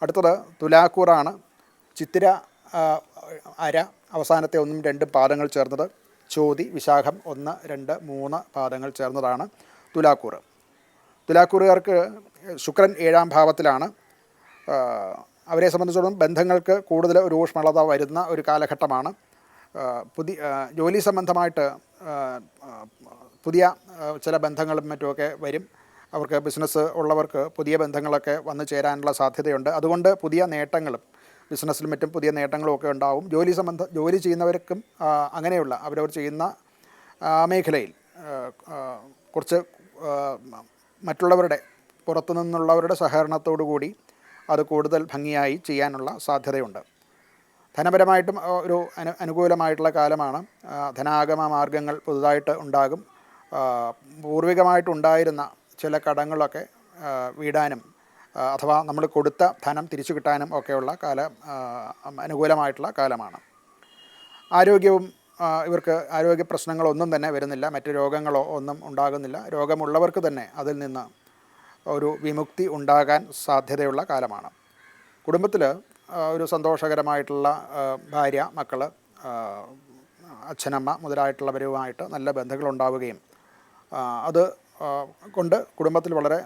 അടുത്തത് തുലാക്കൂറാണ്. ചിത്തിര അര അവസാനത്തെ 1, 2 പാദങ്ങൾ ചേർന്നത്. ചോതി, വിശാഖം 1, 2, 3 പാദങ്ങൾ ചേർന്നതാണ് തുലാക്കൂറ്. തുലാക്കൂറുകാർക്ക് ശുക്രൻ 7-ാം ഭാവത്തിലാണ്. അവരെ സംബന്ധിച്ചിടത്തോളം ബന്ധങ്ങൾക്ക് കൂടുതൽ ഒരു ഊഷ്മളത വരുന്ന ഒരു കാലഘട്ടമാണ്. ജോലി സംബന്ധമായിട്ട് പുതിയ ചില ബന്ധങ്ങളും മറ്റുമൊക്കെ വരും. അവർക്ക് ബിസിനസ് ഉള്ളവർക്ക് പുതിയ ബന്ധങ്ങളൊക്കെ വന്നു ചേരാനുള്ള സാധ്യതയുണ്ട്. അതുകൊണ്ട് പുതിയ നേട്ടങ്ങളും ബിസിനസ്സിലും മറ്റും പുതിയ നേട്ടങ്ങളും ഒക്കെ ഉണ്ടാവും. ജോലി ചെയ്യുന്നവർക്കും അങ്ങനെയുള്ള അവരവർ ചെയ്യുന്ന മേഖലയിൽ കുറച്ച് മറ്റുള്ളവരുടെ പുറത്തു നിന്നുള്ളവരുടെ സഹകരണത്തോടു കൂടി അത് കൂടുതൽ ഭംഗിയായി ചെയ്യാനുള്ള സാധ്യതയുണ്ട്. ധനപരമായിട്ടും ഒരു അനുകൂലമായിട്ടുള്ള കാലമാണ്. ധനാഗമ മാർഗങ്ങൾ പുതുതായിട്ട് ഉണ്ടാകും. പൂർവികമായിട്ടുണ്ടായിരുന്ന ചില കടങ്ങളൊക്കെ വീടാനും അഥവാ നമ്മൾ കൊടുത്ത ധനം തിരിച്ചു കിട്ടാനും ഒക്കെയുള്ള അനുകൂലമായിട്ടുള്ള കാലമാണ്. ആരോഗ്യവും ഇവർക്ക് ആരോഗ്യ പ്രശ്നങ്ങളൊന്നും തന്നെ വരുന്നില്ല. മറ്റു രോഗങ്ങളോ ഒന്നും ഉണ്ടാകുന്നില്ല. രോഗമുള്ളവർക്ക് തന്നെ അതിൽ നിന്ന് ഒരു വിമുക്തി ഉണ്ടാകാൻ സാധ്യതയുള്ള കാലമാണ്. കുടുംബത്തിൽ ഒരു സന്തോഷകരമായിട്ടുള്ള ഭാര്യ, മക്കൾ, അച്ഛനമ്മ മുതലായിട്ടുള്ളവരുമായിട്ട് നല്ല ബന്ധങ്ങളുണ്ടാവുകയും അത് കൊണ്ട് കുടുംബത്തിൽ വളരെ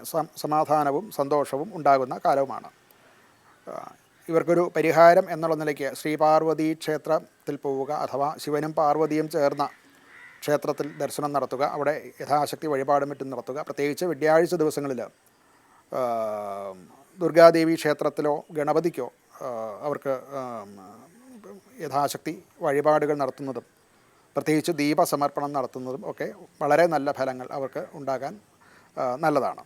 സമാധാനവും സന്തോഷവും ഉണ്ടാകുന്ന കാലവുമാണ്. ഇവർക്കൊരു പരിഹാരം എന്നുള്ള നിലയ്ക്ക് ശ്രീപാർവതി ക്ഷേത്രത്തിൽ പോവുക, അഥവാ ശിവനും പാർവതിയും ചേർന്ന ക്ഷേത്രത്തിൽ ദർശനം നടത്തുക, അവിടെ യഥാശക്തി വഴിപാടും മറ്റും നടത്തുക. പ്രത്യേകിച്ച് വെള്ളിയാഴ്ച ദിവസങ്ങളിൽ ദുർഗാദേവി ക്ഷേത്രത്തിലോ ഗണപതിക്കോ അവർക്ക് യഥാശക്തി വഴിപാടുകൾ നടത്തുന്നതും പ്രത്യേകിച്ച് ദീപസമർപ്പണം നടത്തുന്നതും ഒക്കെ വളരെ നല്ല ഫലങ്ങൾ അവർക്ക് ഉണ്ടാകാൻ നല്ലതാണ്.